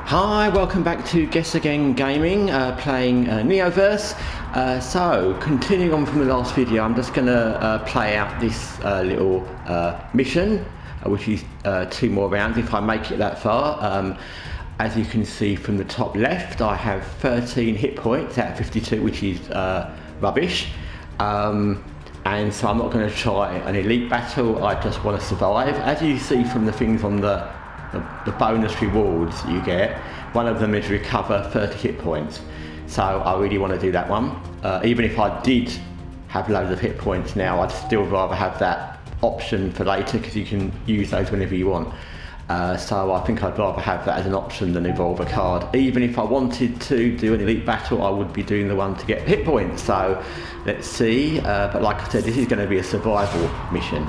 Hi, welcome back to Guessagaingaming, playing Neoverse. So, continuing on from the last video, I'm just going to play out this little mission, which is 2 more rounds if I make it that far. As you can see from the top left, I have 13 hit points out of 52, which is rubbish. And so I'm not going to try an elite battle, I just want to survive. As you see from the things on the bonus rewards you get, one of them is recover 30 hit points. So I really want to do that one. Even if I did have loads of hit points now, I'd still rather have that option for later because you can use those whenever you want. So I think I'd rather have that as an option than evolve a card. Even if I wanted to do an elite battle, I would be doing the one to get hit points. So let's see. But like I said, this is going to be a survival mission.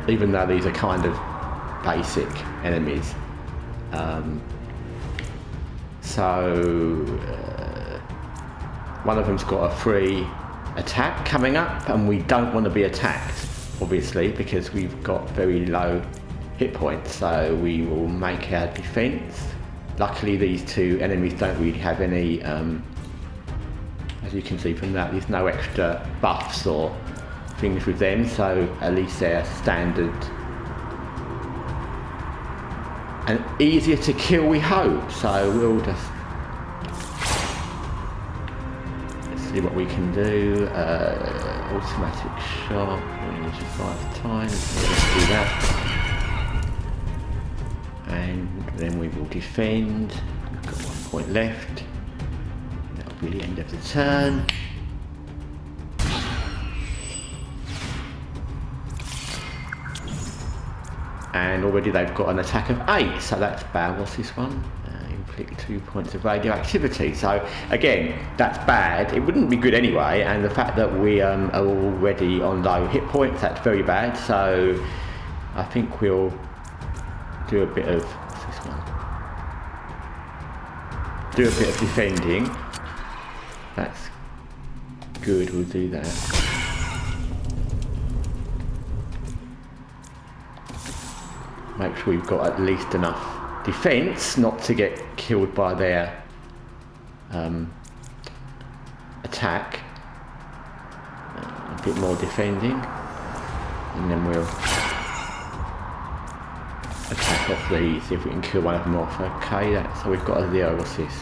Even though these are kind of basic enemies. One of them's got a free attack coming up, and we don't want to be attacked, obviously, because we've got very low hit points, so we will make our defense. Luckily these 2 enemies don't really have any, as you can see from that, there's no extra buffs or things with them, so at least they're standard and easier to kill, we hope. So we'll just let's see what we can do. Automatic shot, energy 5 times. Let's do that, and then we will defend. We've got 1 point left. That'll be the end of the turn. And already they've got an attack of 8, so that's bad. What's this one? Inflict 2 points of radioactivity. So again, that's bad. It wouldn't be good anyway, and the fact that we are already on low hit points, that's very bad. So I think we'll do a bit of, what's this one? Do a bit of defending. That's good, we'll do that. Make sure we've got at least enough defense not to get killed by their attack. A bit more defending, and then we'll attack off these, see if we can kill one of them off. Okay, so we've got a 0. What's this?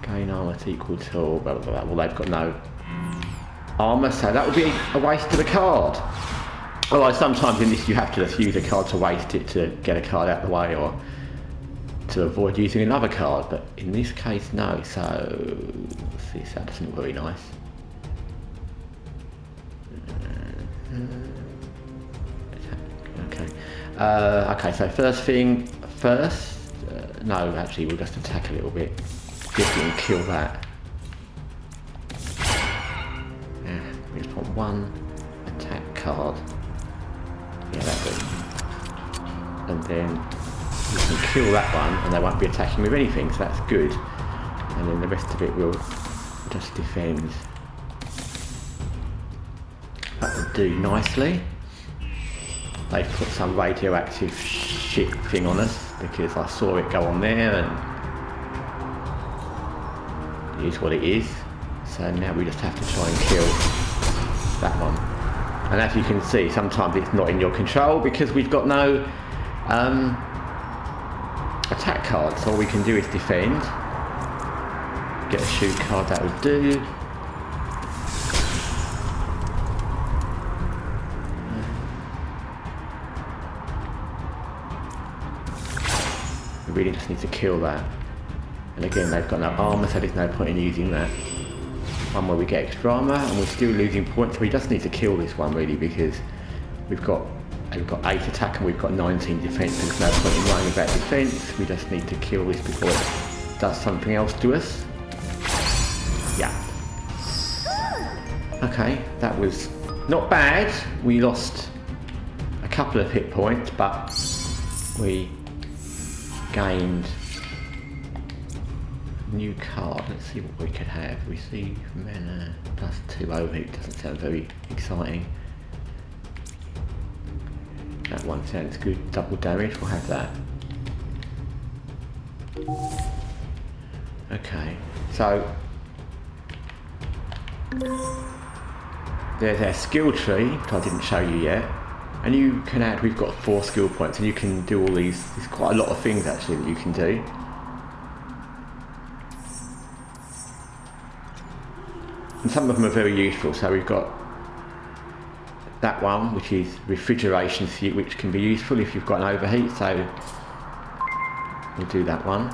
Gain armor equal to blah, blah, blah. Well, they've got no armor, so that would be a waste of a card. Although sometimes in this you have to just use a card to waste it to get a card out of the way, or to avoid using another card, but in this case no. So what's this? That doesn't look very nice. Okay, so first thing first, no, actually we'll just attack a little bit, see if we can kill that. Yeah, we just want 1 attack card. Yeah, that good. And then we can kill that one and they won't be attacking with anything, so that's good. And then the rest of it will just defend. That would do nicely. They've put some radioactive shit thing on us because I saw it go on there, and it is what it is. So now we just have to try and kill that one. And as you can see, sometimes it's not in your control because we've got no attack cards. So all we can do is defend. Get a shoot card, that would do. We really just need to kill that. And again, they've got no armor, so there's no point in using that. One where we get extra armor, and we're still losing points. We just need to kill this one really, because we've got 8 attack and we've got 19 defense. There's no point in worrying about defense. We just need to kill this before it does something else to us. Yeah. Okay, that was not bad. We lost a couple of hit points, but we gained new card. Let's see what we could have. Receive mana +2 overheat. Doesn't sound very exciting. That one sounds good. Double damage, we'll have that. Okay, so there's our skill tree, which I didn't show you yet. And you can add, we've got 4 skill points, and you can do all these, there's quite a lot of things actually that you can do. And some of them are very useful, so we've got that one, which is refrigeration suit, which can be useful if you've got an overheat, so we'll do that one.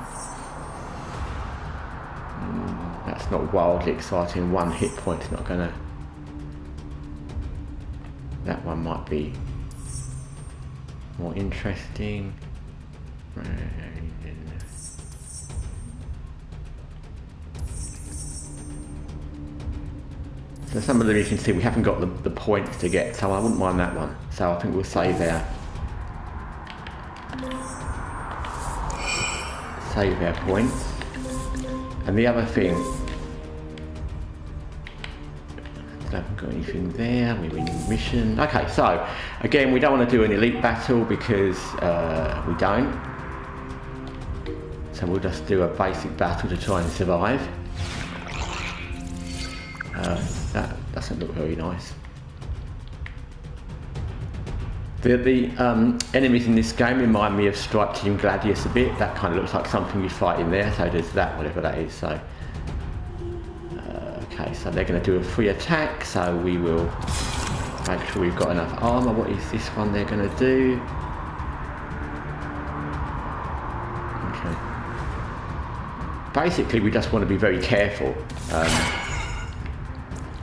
That's not wildly exciting, 1 hit point's not gonna, that one might be more interesting. So some of them you can see we haven't got the points to get, so I wouldn't mind that one. So I think we'll save our points. And the other thing, I haven't got anything there, we're in mission. Okay, so again, we don't want to do an elite battle because we don't. So we'll just do a basic battle to try and survive. That doesn't look very nice. The enemies in this game remind me of Strike Team Gladius a bit. That kind of looks like something you fight in there, so there's that, whatever that is. So okay, so they're going to do a free attack, so we will make sure we've got enough armour. What is this one they're going to do? Okay. Basically, we just want to be very careful.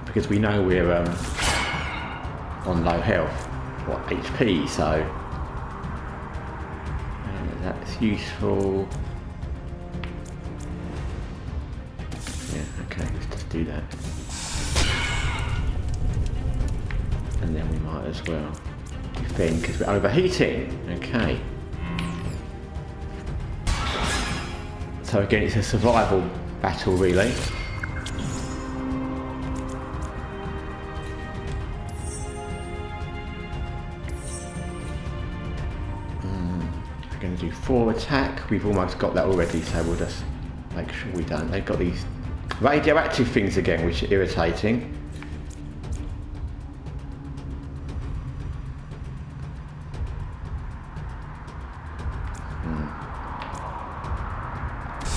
Because we know we're on low health, what, HP, so that's useful. Yeah, okay, let's just do that. And then we might as well defend because we're overheating. Okay. So again, it's a survival battle really. Going to do 4 attack. We've almost got that already, so we'll just make sure we don't. They've got these radioactive things again, which are irritating.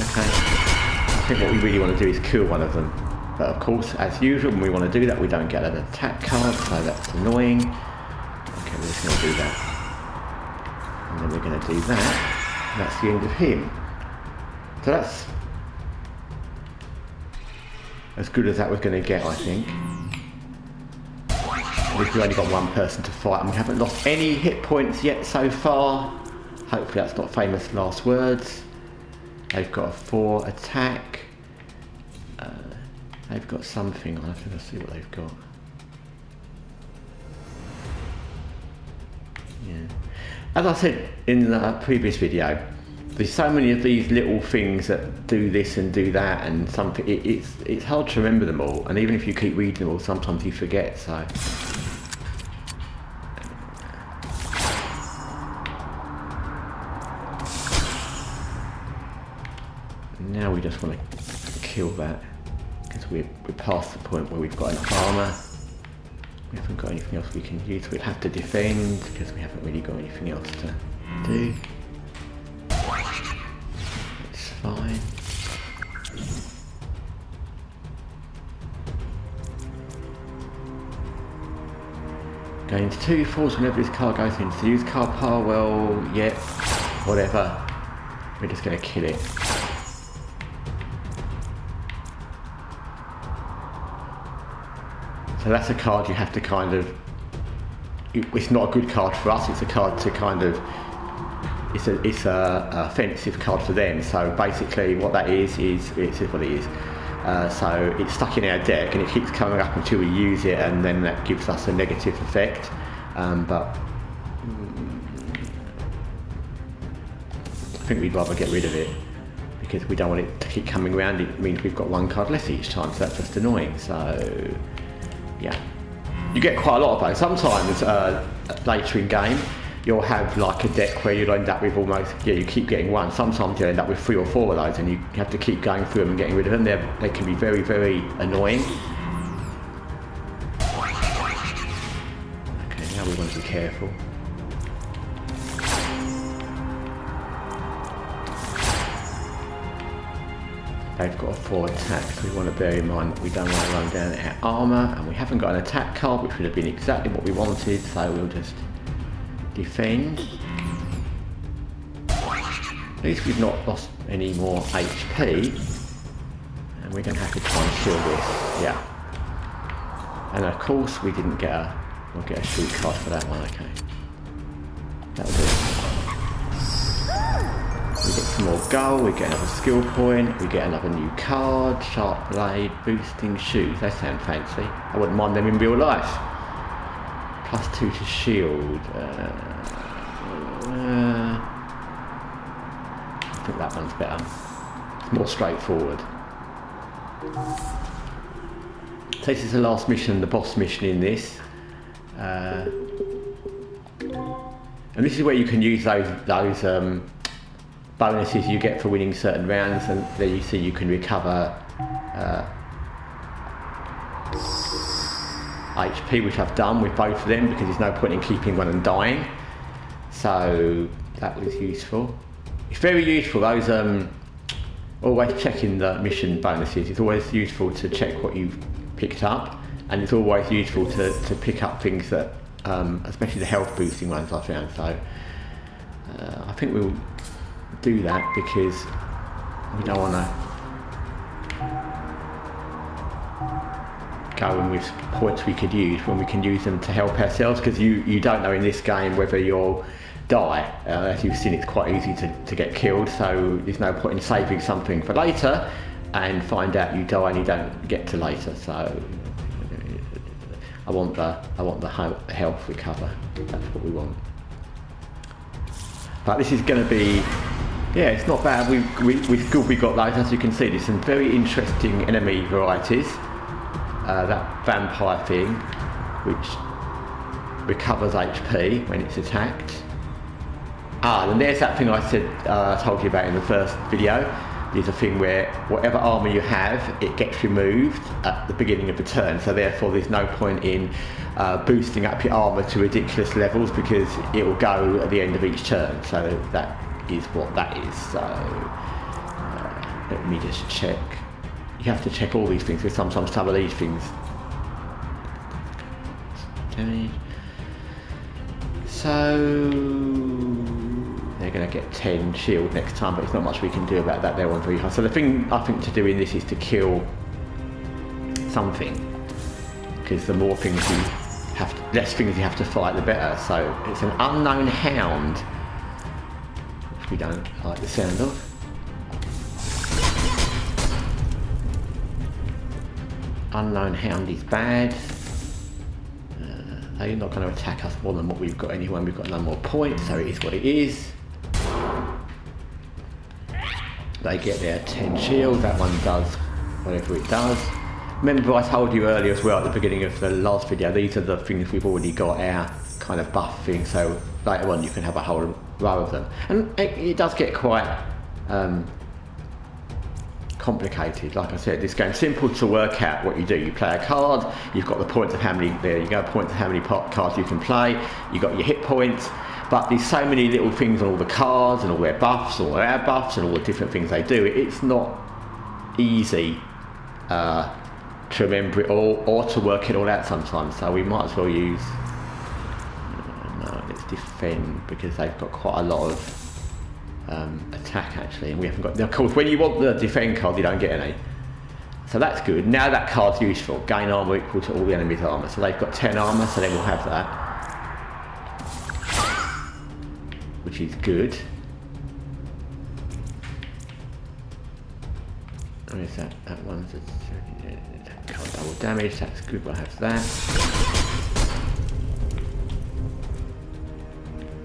Okay. I think what we really want to do is kill one of them. But of course, as usual, when we want to do that, we don't get an attack card, so that's annoying. Okay, we're just going to do that. And then we're going to do that, and that's the end of him. So that's as good as that was going to get, I think. We've only got one person to fight, and we haven't lost any hit points yet so far. Hopefully that's not famous last words. They've got a 4 attack. They've got something, I'll have to see what they've got. Yeah. As I said in the previous video, there's so many of these little things that do this and do that, and it's hard to remember them all, and even if you keep reading them all, sometimes you forget, so. Now we just want to kill that, because we're past the point where we've got enough armour. We haven't got anything else we can use. We'll have to defend because we haven't really got anything else to do. It's fine. Gains 2 falls whenever this card goes into the use card pile. Well, yeah, whatever. We're just going to kill it. So that's a card you have to kind of, it's not a good card for us, it's a card to kind of, it's a offensive card for them. So basically what that is what it is. So it's stuck in our deck and it keeps coming up until we use it, and then that gives us a negative effect. But I think we'd rather get rid of it because we don't want it to keep coming around. It means we've got 1 card less each time, so that's just annoying. So yeah, you get quite a lot of those. Sometimes later in game you'll have like a deck where you'll end up with almost, yeah, you keep getting one. Sometimes you'll end up with 3 or 4 of those, and you have to keep going through them and getting rid of them. They can be very, very annoying. Okay, now we want to be careful. They've got a 4 attack, so we want to bear in mind that we don't want to run down our armour, and we haven't got an attack card, which would have been exactly what we wanted, so we'll just defend. At least we've not lost any more HP, and we're going to have to try and kill this, yeah. And of course we didn't get we'll get a shoot card for that one, okay. That'll do. We get some more gold, we get another skill point, we get another new card, sharp blade, boosting shoes. They sound fancy. I wouldn't mind them in real life. +2 to shield. I think that one's better. It's more straightforward. So this is the last mission, the boss mission in this. And this is where you can use those bonuses you get for winning certain rounds, and there you see you can recover HP, which I've done with both of them because there's no point in keeping one and dying. So that was useful. It's very useful, those always checking the mission bonuses. It's always useful to check what you've picked up, and it's always useful to pick up things that especially the health boosting ones I found. So I think we'll do that because we don't want to go in with points we could use when we can use them to help ourselves, because you don't know in this game whether you'll die. As you've seen, it's quite easy to get killed, so there's no point in saving something for later and find out you die and you don't get to later. So I want the health recover. That's what we want. But this is going to be, yeah, it's not bad. We've got those. As you can see, there's some very interesting enemy varieties. That vampire thing, which recovers HP when it's attacked. And there's that thing I said, told you about in the first video. There's a thing where whatever armour you have, it gets removed at the beginning of the turn. So therefore, there's no point in boosting up your armour to ridiculous levels because it will go at the end of each turn. So that is what that is. So let me just check. You have to check all these things because sometimes some of these things. So they're going to get 10 shield next time, but there's not much we can do about that. They're on very high. So the thing I think to do in this is to kill something, because the more things you have, less things you have to fight, the better. So it's an unknown hound, which we don't like the sound of. Unknown hound is bad. They're not going to attack us more than what we've got anyway. We've got no more points, so it is what it is. They get their 10 shield. That one does whatever it does. Remember I told you earlier as well at the beginning of the last video, these are the things we've already got our kind of buff thing, so later on you can have a whole row of them. And it does get quite complicated. Like I said, this game's simple to work out what you do. You play a card, you've got the points of how many, there you go, points of how many cards you can play, you've got your hit points, but there's so many little things on all the cards and all their buffs, all their buffs and all the different things they do. It's not easy to remember it all or to work it all out sometimes, so we might as well use, no, let's defend, because they've got quite a lot of attack actually, and we haven't got. Of course, when you want the defend card, you don't get any. So that's good. Now that card's useful. Gain armor equal to all the enemy's armor. So they've got 10 armor, so they will have that, which is good. Where is that? That one's can't double damage. That's good. We'll have that.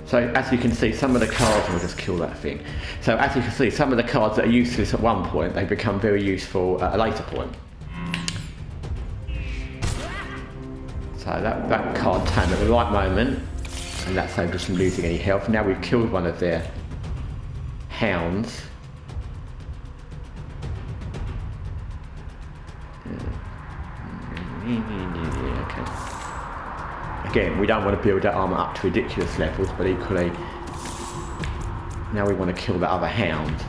So as you can see, some of the cards, we'll just kill that thing. So as you can see, some of the cards that are useless at one point, they become very useful at a later point. So that card came at the right moment. and that saved us from losing any health. Now we've killed one of their hounds. Okay. Again, we don't want to build that armour up to ridiculous levels, but equally, now we want to kill the other hound,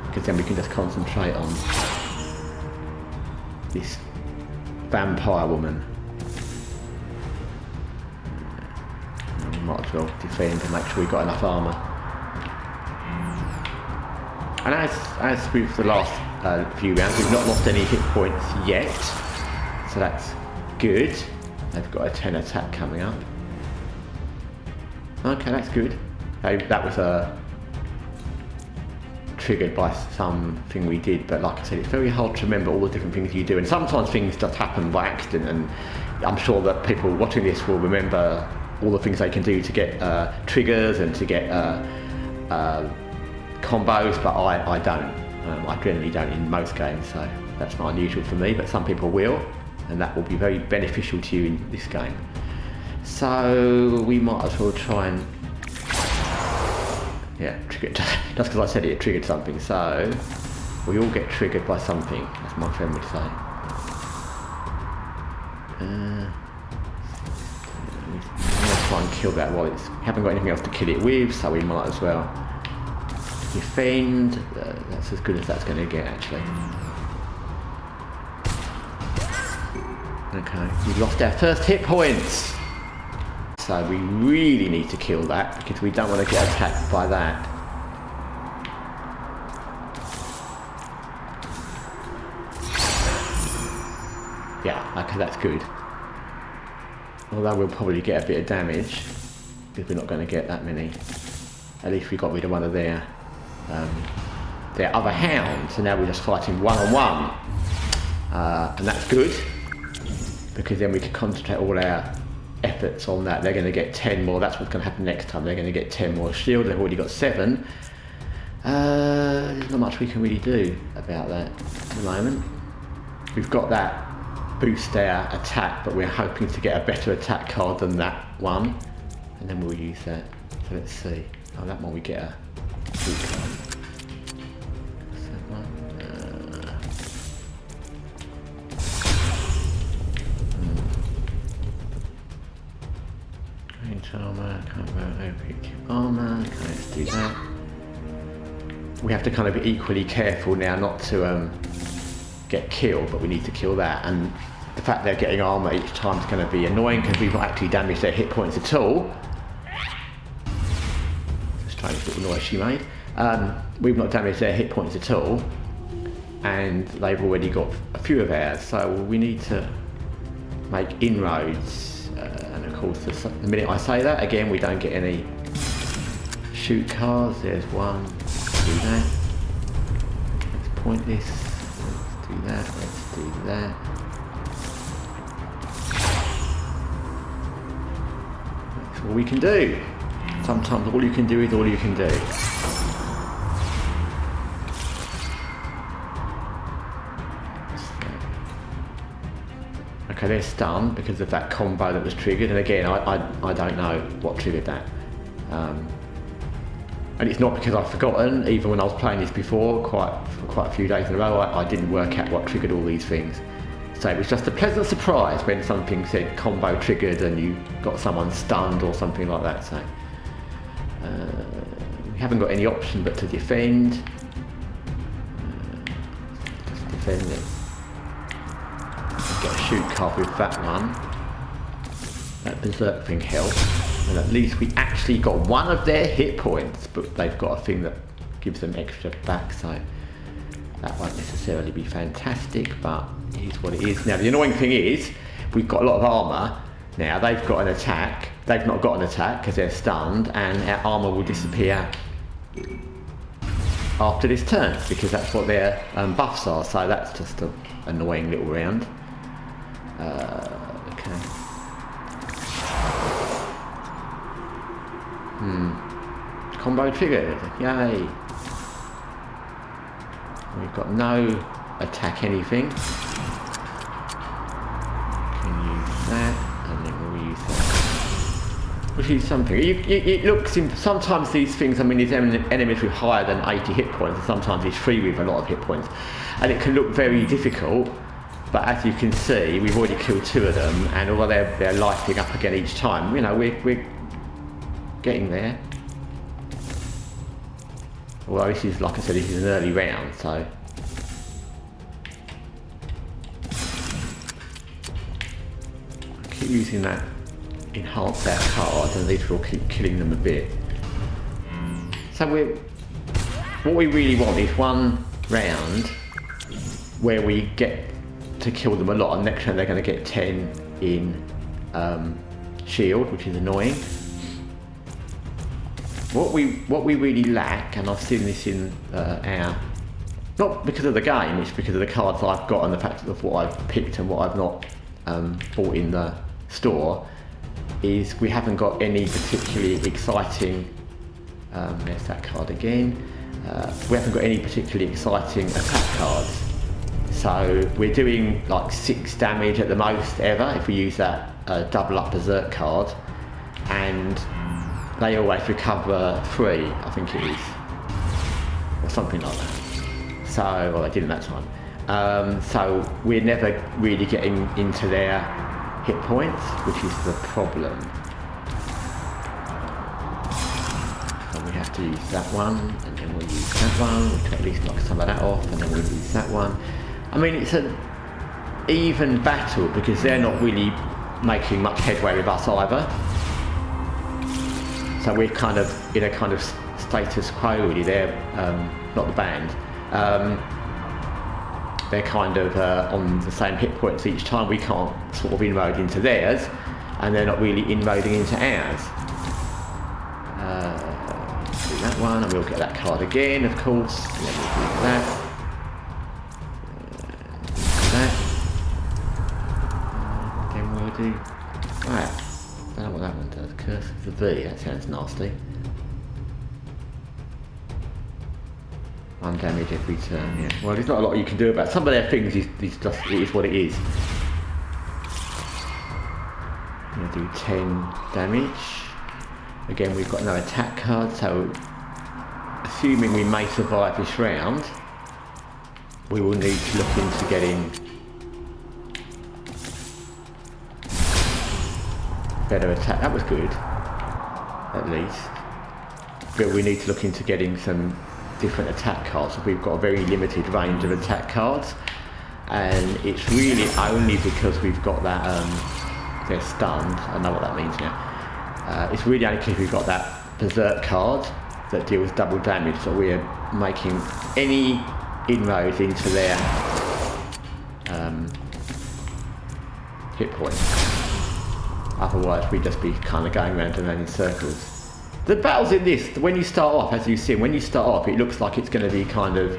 because then we can just concentrate on this vampire woman. We might as well defend and make sure we've got enough armour. And as with the last few rounds, we've not lost any hit points yet, so that's good. They've got a 10 attack coming up. Okay, that's good. That was triggered by something we did, but like I said, it's very hard to remember all the different things you do, and sometimes things just happen by accident, and I'm sure that people watching this will remember all the things they can do to get triggers and to get combos, but I don't. I generally don't in most games, so that's not unusual for me, but some people will, and that will be very beneficial to you in this game. So we might as well try and trigger it. Just because I said it triggered something, so we all get triggered by something, as my friend would say. Let's try and kill that while we haven't got anything else to kill it with, so we might as well defend. That's as good as that's going to get, actually. Okay, we've lost our first hit points, so we really need to kill that because we don't want to get attacked by that. Yeah, okay, that's good. Although we'll probably get a bit of damage because we're not going to get that many. At least we got rid of one of their other hounds, so now we're just fighting one-on-one, and that's good because then we can concentrate all our efforts on that. They're going to get 10 more. That's what's going to happen next time. They're going to get 10 more shield. They've already got 7. There's not much we can really do about that at the moment. We've got that boost our attack, but we're hoping to get a better attack card than that one, and then we'll use that. So let's see. Oh, that one we get a boot card. Armor, epic armor. Okay, let's do that. We have to kind of be equally careful now not to get killed, but we need to kill that. And the fact they're getting armor each time is going to be annoying because we've not actually damaged their hit points at all. Strange little noise she made. We've not damaged their hit points at all, and they've already got a few of ours. So we need to make inroads. And of course, the minute I say that, again, we don't get any shoot cards. There's one. Let's do that. Let's point this. Let's do that. Let's do that. That's all we can do. Sometimes all you can do is all you can do. Okay, they're stunned because of that combo that was triggered, and again, I don't know what triggered that. And it's not because I've forgotten. Even when I was playing this before, for quite a few days in a row, I didn't work out what triggered all these things. So it was just a pleasant surprise when something said combo triggered and you got someone stunned or something like that. So we haven't got any option but to defend. Just defend it. Get a shoot card with that one. That berserk thing helped, and at least we actually got one of their hit points, but they've got a thing that gives them extra back, so that won't necessarily be fantastic, but it is what it is. Now the annoying thing is we've got a lot of armour. Now they've got an attack, they've not got an attack because they're stunned, and our armour will disappear after this turn because that's what their buffs are, so that's just an annoying little round. Okay. Combo triggered. Yay. We've got no attack anything. Can use that, and then we'll use that. which is something. It looks sometimes these things. I mean, these enemies with higher than 80 hit points, and sometimes it's free with a lot of hit points, and it can look very difficult. But as you can see, we've already killed 2 of them, and although they're lighting up again each time, you know, we're getting there. Well, this is, like I said, this is an early round, so. I keep using that enhance our card, and these will keep killing them a bit. So what we really want is one round where we get to kill them a lot, and next round they're going to get 10 in shield, which is annoying. What we really lack, and I've seen this in our, not because of the game, it's because of the cards I've got and the fact of what I've picked and what I've not bought in the store, is we haven't got any particularly exciting, there's that card again, we haven't got any particularly exciting attack cards. So we're doing like 6 damage at the most ever if we use that double up berserk card, and they always recover 3, I think it is, or something like that. So, well, they didn't that time. So we're never really getting into their hit points, which is the problem. So we have to use that one, and then we'll use that one, we'll at least knock some of that off, and then we'll use that one. I mean, it's an even battle because they're not really making much headway with us either. So we're kind of in a kind of status quo really. They're not the band. They're kind of on the same hit points each time. We can't sort of inroad into theirs, and they're not really inroading into ours. Do that one, and we'll get that card again, of course. And then we'll do that. Then we'll do that. I don't know what that one does. Curse of the V, that sounds nasty. 1 damage every turn, yeah. Well, there's not a lot you can do about it. Some of their things is just, it is what it is. I'm going to do 10 damage. Again, we've got no attack card, so assuming we may survive this round, we will need to look into getting better attack. That was good, at least. But we need to look into getting some different attack cards. We've got a very limited range of attack cards, and it's really only because we've got that, they're stunned, I know what that means now. It's really only because we've got that berserk card that deals double damage that we're making any inroads into their hit points. Otherwise we'd just be kind of going round and round in circles. The battles in this, when you start off, as you see, when you start off it looks like it's going to be kind of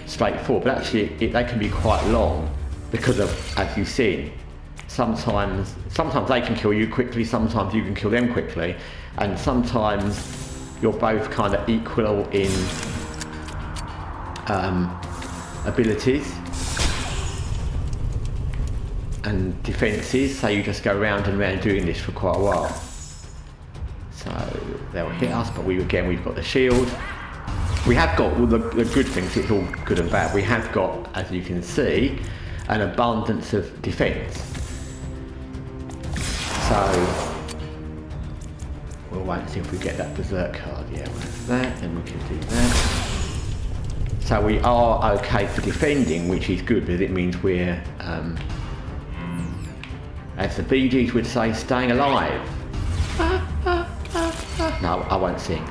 straightforward, but actually they can be quite long because of, as you've seen, sometimes they can kill you quickly, sometimes you can kill them quickly, and sometimes you're both kind of equal in abilities and defences, so you just go round and round doing this for quite a while. So they'll hit us, but we've got the shield. We have got all the good things, it's all good and bad. We have got, as you can see, an abundance of defence. So we'll wait and see if we get that berserk card. Yeah, we'll have that, and we can do that. So we are okay for defending, which is good because it means we're, as the Bee Gees would say, staying alive. No, I won't sing.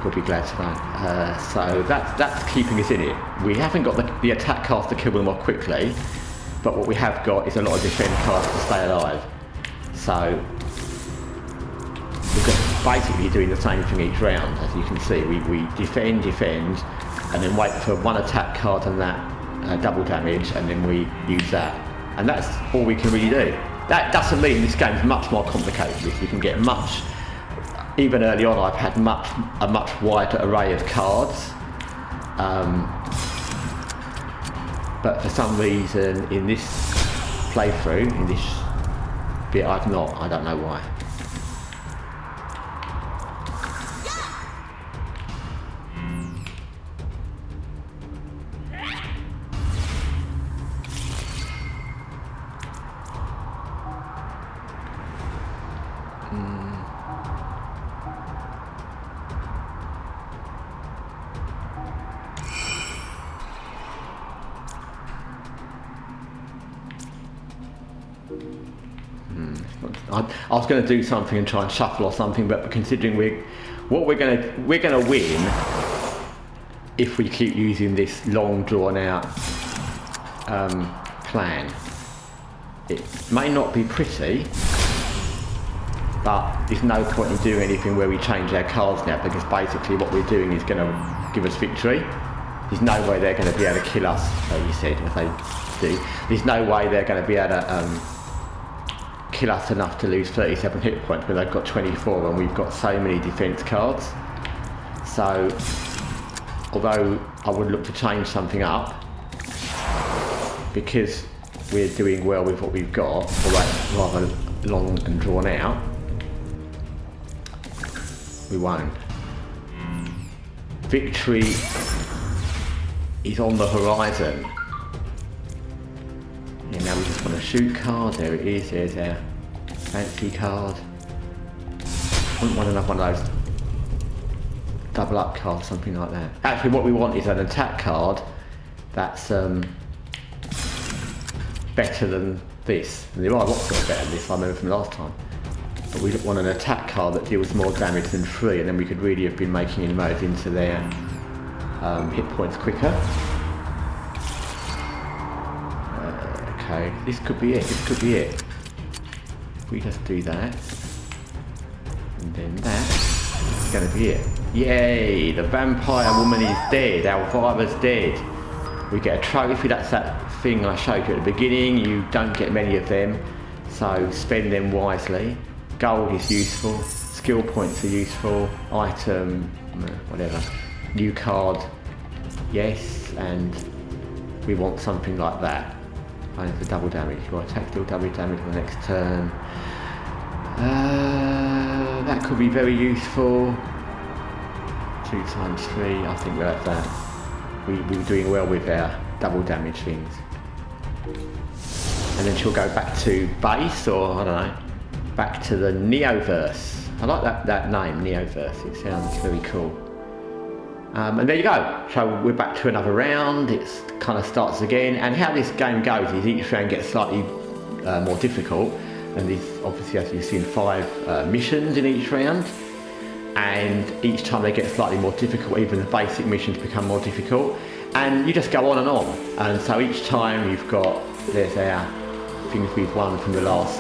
You'll be glad to know. So that's keeping us in it. We haven't got the attack cards to kill them off quickly, but what we have got is a lot of defend cards to stay alive. So we've got basically doing the same thing each round, as you can see. We defend, and then wait for one attack card and that double damage, and then we use that. And that's all we can really do. That doesn't mean this game's much more complicated. You can get much, even early on I've had a much wider array of cards. But for some reason in this playthrough, in this bit, I've not. I don't know why. I was going to do something and try and shuffle or something, but considering we're going to win if we keep using this long drawn out plan. It may not be pretty, but there's no point in doing anything where we change our cards now, because basically what we're doing is going to give us victory. There's no way they're going to be able to kill us, like you said, if they do. There's no way they're going to be able to kill us enough to lose 37 hit points when they've got 24 and we've got so many defense cards. So, although I would look to change something up, because we're doing well with what we've got, although rather long and drawn out, we won't. Victory is on the horizon. Yeah, now we just want to shoot card. There it is. There's our fancy card. Wouldn't want another one of those double up cards, something like that. Actually, what we want is an attack card that's better than this. And there are lots that are better than this, I remember from last time. But we want an attack card that deals more damage than 3, and then we could really have been making inroads into their hit points quicker. Okay, this could be it, If we just do that, and then that's going to be it. Yay, the vampire woman is dead, Elvira's dead. We get a trophy, that's that thing I showed you at the beginning. You don't get many of them, so spend them wisely. Gold is useful, skill points are useful, item, whatever. New card, yes, and we want something like that. Only for double damage. You want attack, deal double damage for the next turn. That could be very useful. 2 times 3, I think we're at that. We're doing well with our double damage things. And then she'll go back to base, or I don't know, back to the Neoverse. I like that name, Neoverse. It sounds very cool. And there you go. So we're back to another round. It kind of starts again. And how this game goes is each round gets slightly more difficult. And there's obviously, as you've seen, 5 missions in each round. And each time they get slightly more difficult, even the basic missions become more difficult. And you just go on and on. And so each time you've got, there's our things we've won from the last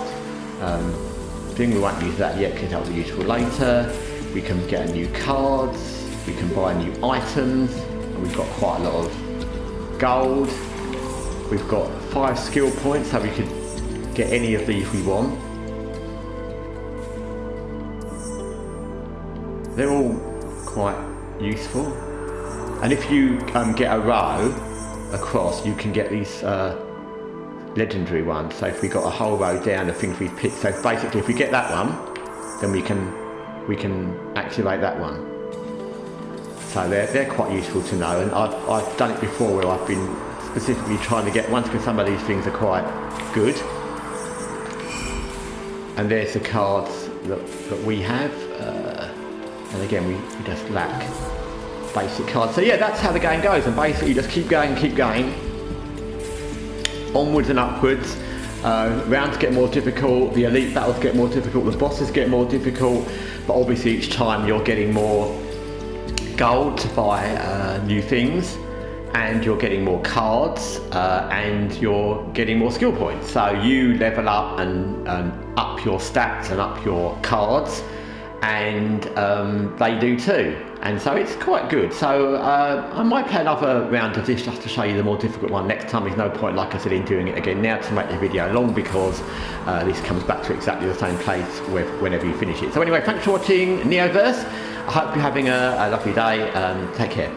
thing. We won't use that yet because that will be useful later. We can get new cards. We can buy new items, and we've got quite a lot of gold. We've got 5 skill points, so we could get any of these we want. They're all quite useful. And if you get a row across, you can get these legendary ones. So if we got a whole row down of things we've picked, so basically if we get that one, then we can activate that one. So they're quite useful to know, and I've done it before where I've been specifically trying to get ones because some of these things are quite good. And there's the cards that we have, and again we just lack basic cards. So yeah, that's how the game goes, and basically you just keep going, onwards and upwards. Rounds get more difficult, the elite battles get more difficult, the bosses get more difficult, but obviously each time you're getting more gold to buy new things, and you're getting more cards, and you're getting more skill points. So you level up and up your stats and up your cards, and they do too. And so it's quite good. So I might play another round of this just to show you the more difficult one next time. There's no point, like I said, in doing it again now to make the video long, because this comes back to exactly the same place whenever you finish it. So anyway, thanks for watching Neoverse. I hope you're having a lovely day. Take care.